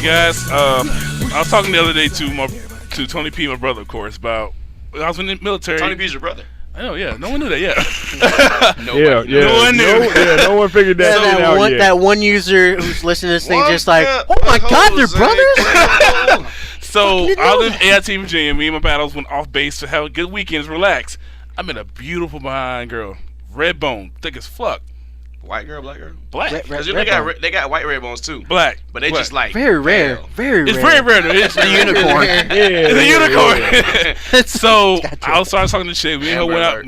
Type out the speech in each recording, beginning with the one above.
guys. I was talking the other day to Tony P, my brother, of course, about I was in the military. Tony P's your brother. I know, yeah. No one knew that, yeah. No one knew. No one figured that out yet. That one user who's listening to this thing just like, oh my God, they're brothers? So I live in AIT, Virginia. Me and my battles went off base to have good weekends, relax. I met a beautiful behind girl. Red bone, thick as fuck. White girl, black girl? Black. Because they got white red bones too. Black. But they just like very rare. Very rare. It's very rare. It's a unicorn. It's a unicorn. So I started talking to chick. Me and her went out.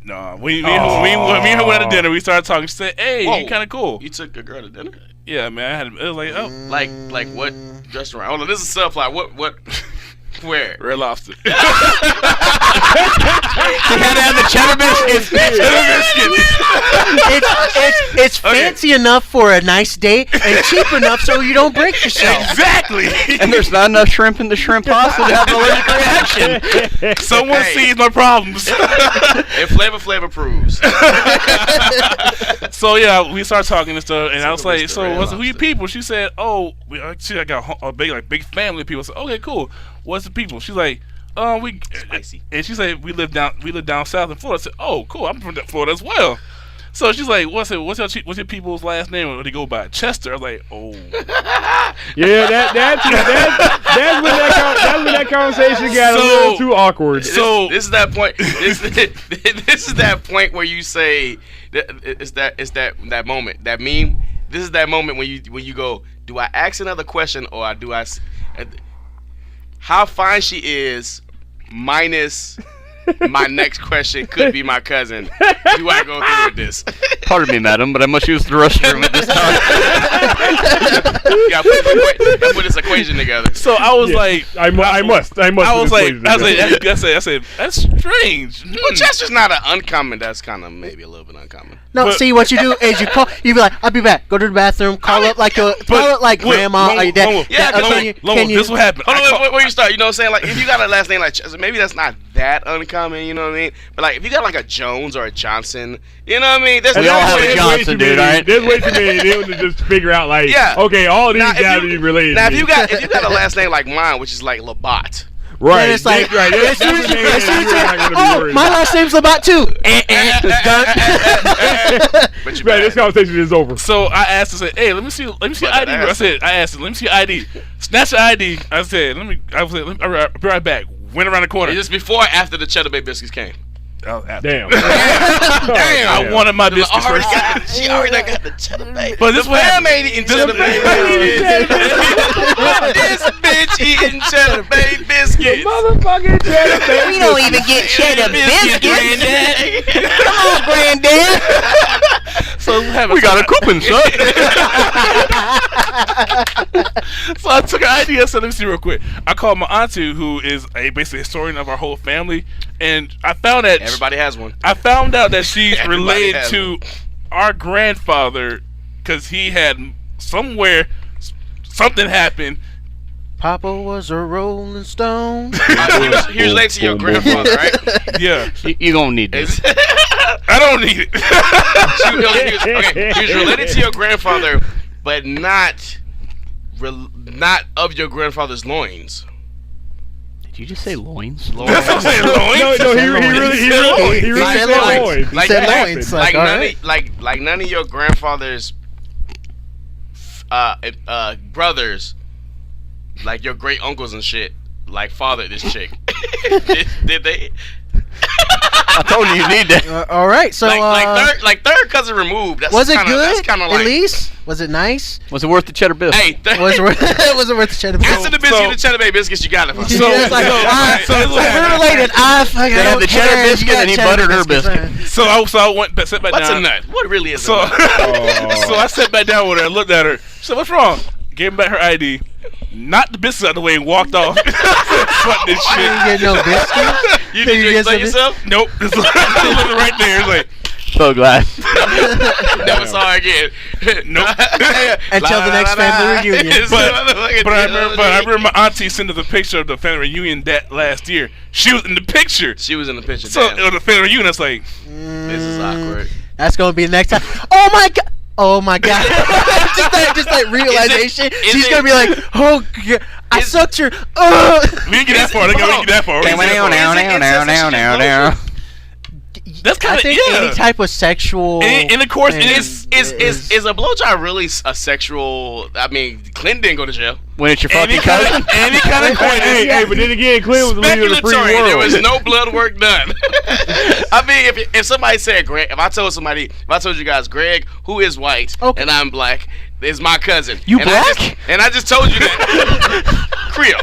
No, me and her went out to dinner. We started talking. She said, "Hey, you kind of cool." You took a girl to dinner? Yeah, man. It was like, oh, like what restaurant? Oh no, this is a subplot. What? Where? Red Lobster. They had to have the cheddar biscuits. It's fancy enough for a nice date and cheap enough so you don't break yourself. Exactly. And there's not enough shrimp in the shrimp pasta to have an allergic reaction. Someone sees my problems. If Flavor proves. So yeah, we started talking and stuff, and I was like, "So, who you people?" She said, "Oh, I got a big family of people." I said, "Okay, cool. What's the people?" She's like, we spicy. And she said we live down south in Florida. I said, "Oh, cool. I'm from Florida as well." So she's like, "What's your people's last name?" What do they go by? Chester. I was like, "Oh." Yeah, that's when that conversation got a little too awkward. So this is that point. This is that point where you say, "It's that moment, that meme." This is that moment when you go, "Do I ask another question or do I?" How fine she is, minus my next question could be my cousin. Do I go through with this? Pardon me, madam, but I must use the restroom at this time. Yeah, put this equation together. So I was like, I must. I said, that's strange. Well, Chester's not an uncommon. That's kind of maybe a little bit uncommon. No, see what you do is you be like, I'll be back. Go to the bathroom. Call up grandma or your dad. Yeah, can you? This what happened. Hold on, where you start? You know what I'm saying? Like, if you got a last name like Chester, maybe that's not that uncommon. You know what I mean? But like, if you got like a Jones or a Johnson, you know what I mean? We all have a Johnson, dude. All right. There's way too many. They would just figure out like, okay, all these gotta be related. Now, if you got a last name like mine, which is like Labat. Right. Then it's like, right. My last name's Labat too. But this conversation is over. So I asked her, "Hey, let me see ID." I asked her, "Let me see your ID." Snatch your ID. I said, I'll be right back. Went around the corner. Is this before or after the Cheddar Bay biscuits came? Oh, damn. I wanted my biscuits first. She already got the Cheddar Bay. But this fam ain't eating Cheddar Bay biscuits. This bitch eating Cheddar Bay biscuits. Motherfucking Cheddar Bay. We don't even get cheddar biscuits. Come on, Granddad. So we got a coupon, son. So I took an idea. So let me see real quick. I called my auntie, who is basically a historian of our whole family, and I found that everybody has one. I found out that she's related to our grandfather because he had something happened. Papa was a Rolling Stone. He was related to your grandfather, right? Yeah. You don't need this. I don't need it. He was related to your grandfather, but not of your grandfather's loins. Did you just say loins? That's what I'm saying, loins. No, he really said loins. Like none of your grandfather's brothers, like your great uncles and shit, like fathered this chick. did they? I told you need that. All right, so like third cousin removed. That's was it kinda, good? That's kind of like, at least was it nice? Was it worth the cheddar biscuit? Hey, was it worth the cheddar biscuit? After the biscuit, the cheddar bay biscuits, you got it. So we're related. They had the cheddar biscuit and he buttered her biscuit. So I went sat back down. What's a nut? What really is so, a nut? So I sat back down with her and looked at her. She said, "What's wrong?" Gave me back her ID. Knocked the biscuits out of the way and walked off. Fuck this shit. You didn't get no biscuits? You didn't explain yourself? Nope. It's right there. It's like, so glad. Never saw her again. Nope. Until the next family reunion. But I remember my auntie sent us a picture of the family reunion that last year. She was in the picture. She was in the picture. So it was the family reunion. It's like, this is awkward. That's gonna be the next time. Oh my God. oh my god, just that realization. She's gonna be like, oh, I sucked your. We didn't get that far. We didn't get that far. That's kind I of think any type of sexual. And of course, is a blowjob really a sexual? I mean, Clint didn't go to jail. When it's your fucking cousin. Any kind of coin. Hey, but then again, Clint was leading the free world. There was no blood work done. I mean, if somebody said Greg, if I told you guys Greg, who is white, and I'm black, is my cousin. You black? I just told you that. Creole.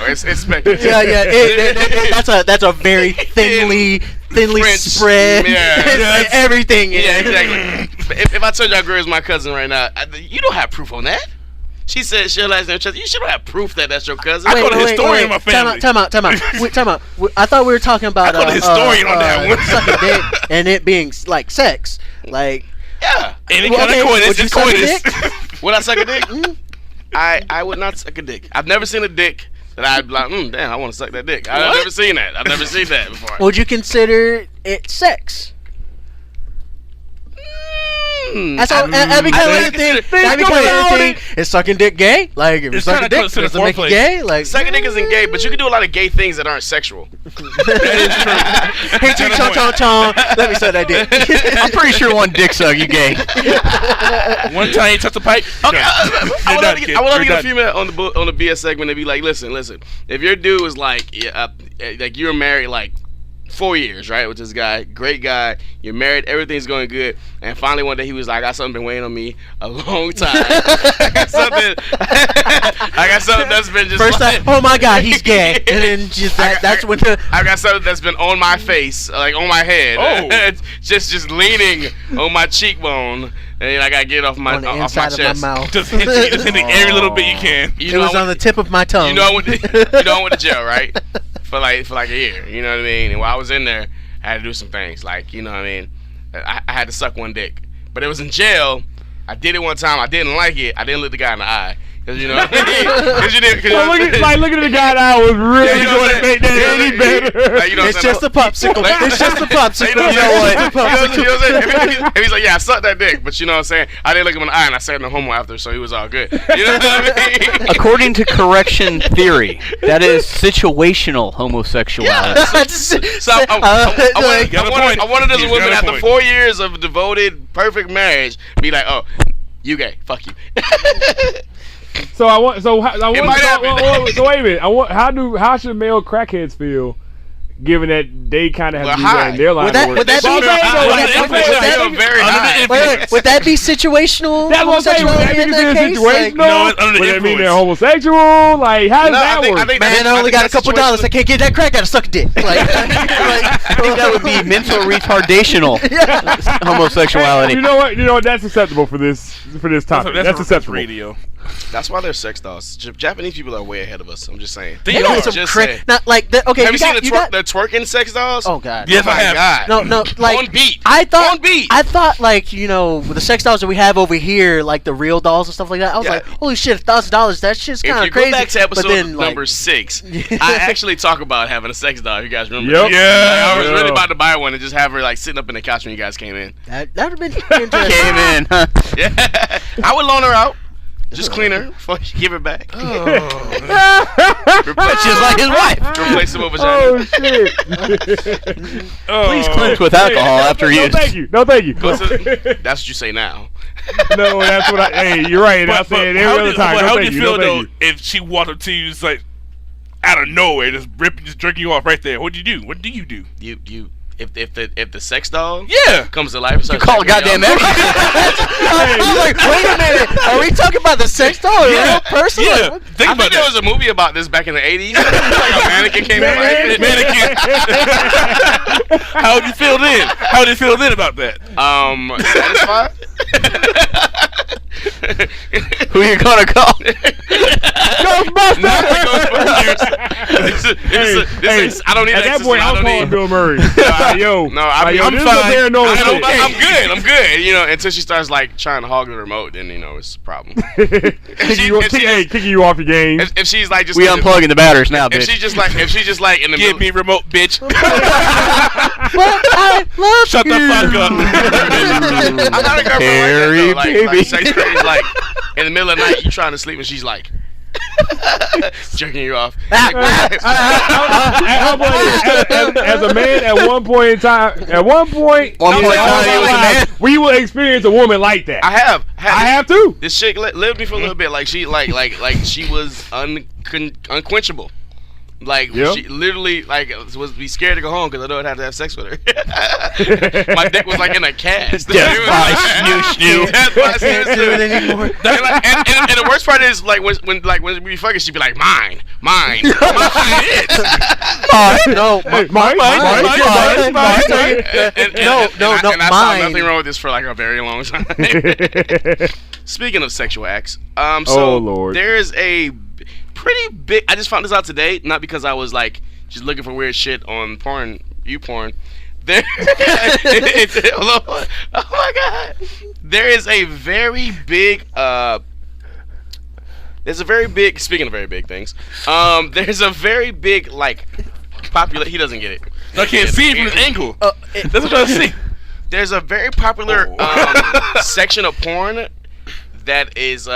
It's spectrum. Yeah. That's a very thinly French, spread. Yeah. Everything. Yeah, exactly. If I told y'all Greg is my cousin right now, you don't have proof on that. She said she last name. You should have proof that that's your cousin. I call a historian in my family. Time out. I thought we were talking about a historian on that one. Sucking dick and it being like sex, like. Yeah. Any kind of coitus. It's coitus. Would I suck a dick? I would not suck a dick. I've never seen a dick that I'd be like, damn, I want to suck that dick. I've never seen that. I've never seen that before. Would you consider it sex? That'd be kind of like the thing. That'd be kind of like the thing. Is sucking dick gay? Like, if you suck a dick, does it make it gay? Like, sucking dick isn't gay, but you can do a lot of gay things that aren't sexual. That is true. Hey, chong. Let me suck that dick. I'm pretty sure one dick suck you gay. One time you touch the pipe. Okay, I would love to get a female on the BS segment and be like, listen. If your dude was like you're married like 4 years, right, with this guy, great guy, you're married, everything's going good, and finally one day he was like, I got something been waiting on me a long time. I got something that's been just first time, oh my god, he's gay, and then just that's when I got something that's been on my face, like on my head, just leaning on my cheekbone, and I gotta get it off my inside chest. of my mouth. Just hitting every little bit you can. It was on the tip of my tongue. You know I went to jail, right? For like a year, you know what I mean? And while I was in there, I had to do some things, like, you know what I mean? I had to suck one dick. But it was in jail. I did it one time. I didn't like it. I didn't look the guy in the eye. Because, you know what I mean? Looking at the guy in the eye was really going to make that any better. Like, you know it's just a popsicle. It's just a popsicle. You know what? You know what I'm saying? If he's like, yeah, I sucked that dick. But you know what I'm saying? I didn't look him in the eye, and I said no homo after, so he was all good. You know what I mean? According to correction theory, that is situational homosexuality. Yeah. So I wanted this woman after 4 years of devoted, perfect marriage be like, oh, you gay? Fuck you. So wait a minute. How should male crackheads feel, given that they kind of have to do that in their life? Would that be situational? That's what I'm saying. Would that be situational? No, it's under the Would that mean influence. they're homosexual? Like, how does that work? Man, I only got a couple dollars. I can't get that crack. Gotta suck a dick. I think that would be mental retardational homosexuality. You know what? That's acceptable for this topic. That's acceptable. Radio. That's why they're sex dolls. Japanese people are way ahead of us. I'm just saying. They are. Not like the, okay. Have you seen the twerking sex dolls? Oh god. Yes, I have. No, like on beat. I thought like, you know, with the sex dolls that we have over here, like the real dolls and stuff like that. I was like, holy shit, $1,000. That shit's kind of crazy. If you go back to episode number 6, I actually talk about having a sex doll. You guys remember? Yep. Yeah. I was really about to buy one and just have her like sitting up in the couch when you guys came in. That would have been interesting. Came in. Yeah. I would loan her out. Just clean her before you give her back. Just like his wife. Replace him with vagina. Oh shit! Please cleanse with alcohol after use. No, thank you. That's what you say now. No, that's what hey, you're right. I said every other time. How do you feel though if she walked up to you, it's like out of nowhere, just jerking you off right there? What do you do? What do you do? You. If the sex doll comes to life, you call a goddamn exorcist. I was like, wait a minute, are we talking about the sex doll or a real person? Yeah. Like, I think there was a movie about this back in the 80s. Like a mannequin came in. Mannequin. How did you feel then? How did you feel then about that? Satisfied. Who you gonna call? Ghostbusters! I don't need at that exorcism. point, I'm calling Bill Murray. Yo, I'm fine. I'm good. You know, until she starts like trying to hog the remote, then you know it's a problem. Kicking you off your game. If she's like just we unplugging the batteries now, bitch. If she's just like in the Give me remote, bitch. But I love Shut the fuck up. I'm not a girlfriend Harry, like that, though. Like sex crazy, like in the middle of the night you trying to sleep and she's like jerking you off. As a man, at one point in time, we will experience a woman like that. I have too. This chick lived me for a little bit. Like she she was unquenchable. Like she literally was be scared to go home because I know I'd have to have sex with her. My dick was like in a cast. Snoo. I can't do it anymore. And the worst part is like when we fucking, she'd be like mine. Mine. Mine. I saw nothing wrong with this for like a very long time. Speaking of sexual acts, Lord, there is a pretty big. I just found this out today, not because I was like just looking for weird shit on YouPorn. There, oh my god, there is a very big. There's a very big. Speaking of very big things, there's a very big like popular. He doesn't get it. I can't see it from his angle. That's what I'm trying to see. There's a very popular section of porn that is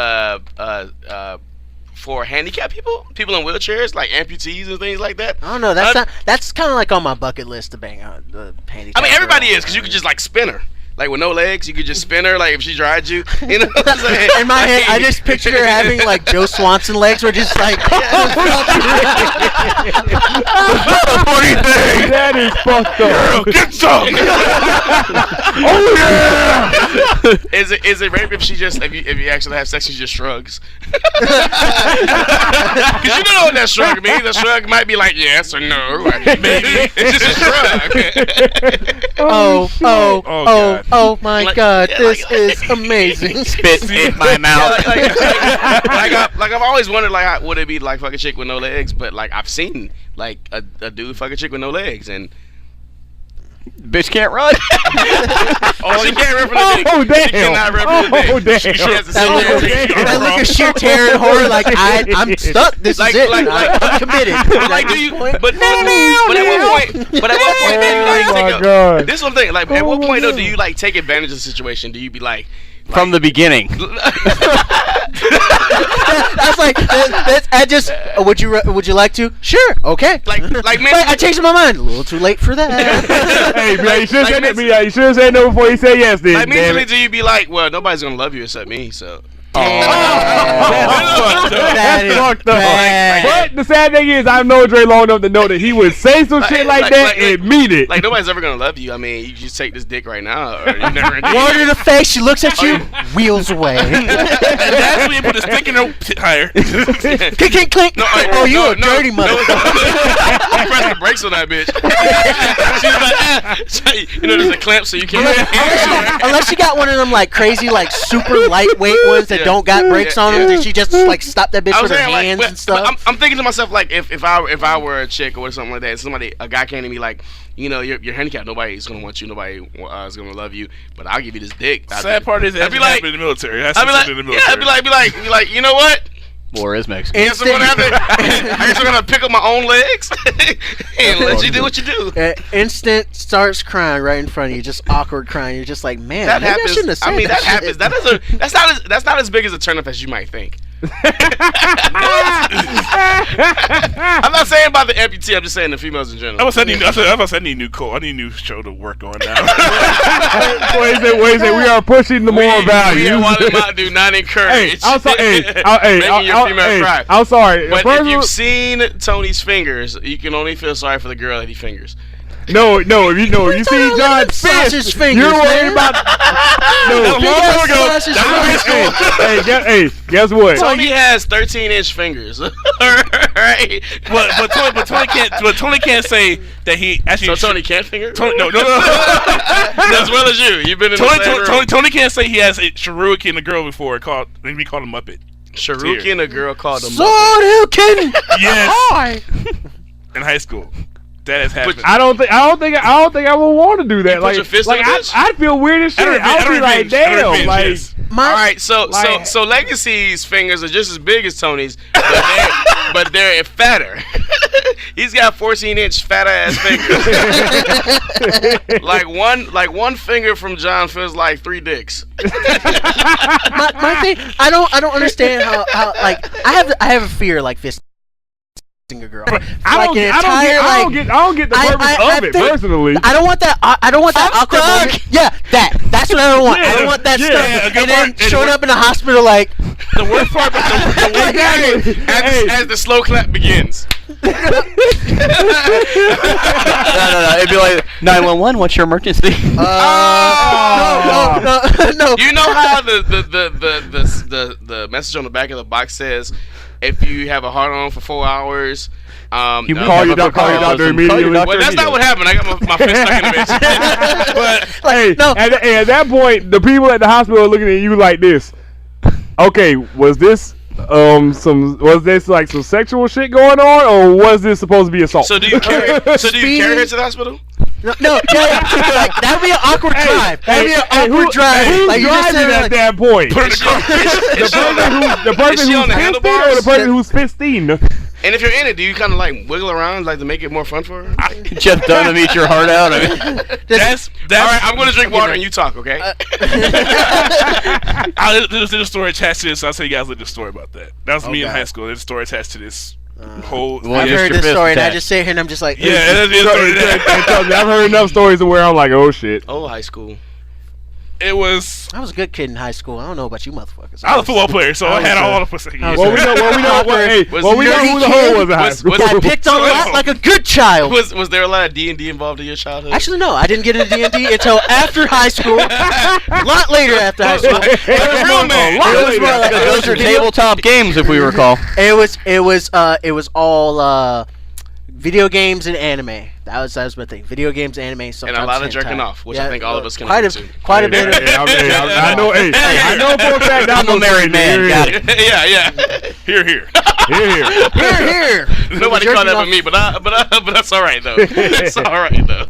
for handicapped people in wheelchairs, like amputees and things like that. I don't know. That's kind of like on my bucket list to bang out the handicapped. I mean, everybody is, because you could just like spin her. Like with no legs, you could just spin her like if she dried you. You know what I'm saying? In my head, I just pictured her having like Joe Swanson legs, where just like. funny thing. That is fucked up. Girl, get some. Oh yeah. Is it rape if she just if you actually have sex, she just shrugs? Because you don't know what that shrug means. That shrug might be like yes or no, or maybe. It's just a shrug. Oh my God! This is amazing. Spit in my mouth. I've always wondered, like, would it be like fuck a chick with no legs? But like I've seen like a dude fuck a chick with no legs, and bitch can't run. she can't run from the dick. Oh damn! She cannot run from the dick. She has to That look of sheer terror and horror. Like I'm stuck. This is it. I'm committed. Like, do you? But at what point? Do you like take a? This is what I'm thinking. Like, at what point though do you like take advantage of the situation? Do you be like? From the beginning. That's like I just. Would you like to? Sure. Okay. Like man. I changed my mind. A little too late for that. Hey, man, you should have said no before you said yes. Then. Like mentally, do you be like, well, nobody's gonna love you except me, so. That's fucked up. But the sad thing is, I know Dre long enough to know that he would say some shit like that and mean it. Like nobody's ever gonna love you. I mean, you just take this dick right now, or you never. Word in the face. She looks at you, wheels away. And that's when you put a stick in her tire. Clink, clink, clink. Oh, you a dirty mother. Press the brakes on that bitch. She's like, you know, there's a clamp, so you can't. Unless she got one of them like crazy, like super lightweight ones that don't got brakes on them, then she just like stop that bitch with her hands and stuff. I'm thinking to myself, like, if I were a chick or something like that, a guy came to me like, you know, you're handicapped. Nobody's gonna want you. Nobody is gonna love you. But I'll give you this dick. Sad part is that happened in the military. I'd be like, you know what? War is Mexican. I guess I'm gonna pick up my own legs and let you do what you do. Instant starts crying right in front of you, just awkward crying. You're just like, man, that maybe happens. I shouldn't have said I mean, that shit. happens. That's not as big as a turn up as you might think. I'm not saying about the amputee. I'm just saying the females in general. I need a new code. I need a new show to work on now. Wait a second. We are pushing the moral value. Do not encourage. I'm sorry. Making your female cry. I'm sorry. But if you've seen Tony's fingers, you can only feel sorry for the girl that he fingers. No. If you see John's fist, you're worried about. Hey, guess what? Tony has 13-inch fingers. Right? But Tony can't say that he actually. So Tony can't finger? No. As well as you. You've been in the same room. Tony can't say he has a Cherokee and a girl before we called him Muppet. Cherokee and a girl called him Sorookin! Yes. in high school. That has happened. I don't think I would want to do that. Put your fist on this? I'd feel weird as shit. I'd be like, damn, like. All right, so Legacy's fingers are just as big as Tony's, but they're fatter. He's got 14-inch fat ass fingers. like one finger from John feels like 3 dicks. my thing, I don't understand how like I have a fear like fisting a girl. I don't get the purpose of it personally. I don't want that. I don't want that awkward moment. Yeah, that's what I don't want. I don't want that stuff. And then showing up in the hospital like the worst part. As the slow clap begins. No. It'd be like 911. What's your emergency? No. You know how the message on the back of the box says, if you have a hard on for 4 hours, you call your doctor immediately. Well, that's not what happened. I got my fist stuck in the bitch. But hey, at that point, the people at the hospital are looking at you like this. Okay, was this some sexual shit going on, or was this supposed to be assault? So do you carry her to the hospital? No, like, that'd be an awkward drive. That'd be an awkward drive. Who's like, driving at that point? Put her in the car. The person who's fisting or the person who's fisting? And if you're in it, do you kind of like wiggle around like to make it more fun for her? Jeff Dunham eat your heart out. I mean, that's all right. I'm gonna drink water and you talk, okay? There's a story attached to this. So I'll tell you guys a little story about that. That was me in high school. There's a story attached to this whole. I've heard this story and I just sit here and I'm just like, yeah, I've heard enough stories where I'm like, oh shit. Oh, high school. I was a good kid in high school. I don't know about you motherfuckers. I was a football player, so I had all the pussy. Well, we know who the hoe was in high school. I picked on a lot like a good child. Was there a lot of D&D involved in your childhood? Actually, no. I didn't get into D&D until after high school. A lot later after high school. Those are tabletop games, if we recall. It was all video games and anime. That was my thing. Video games, anime, and a lot of jerking off, which I think all of us can agree to. Quite a bit. I know for a fact I'm a married man. Got it. Yeah. Here. Nobody caught that but me, but that's all right though. It's all right though.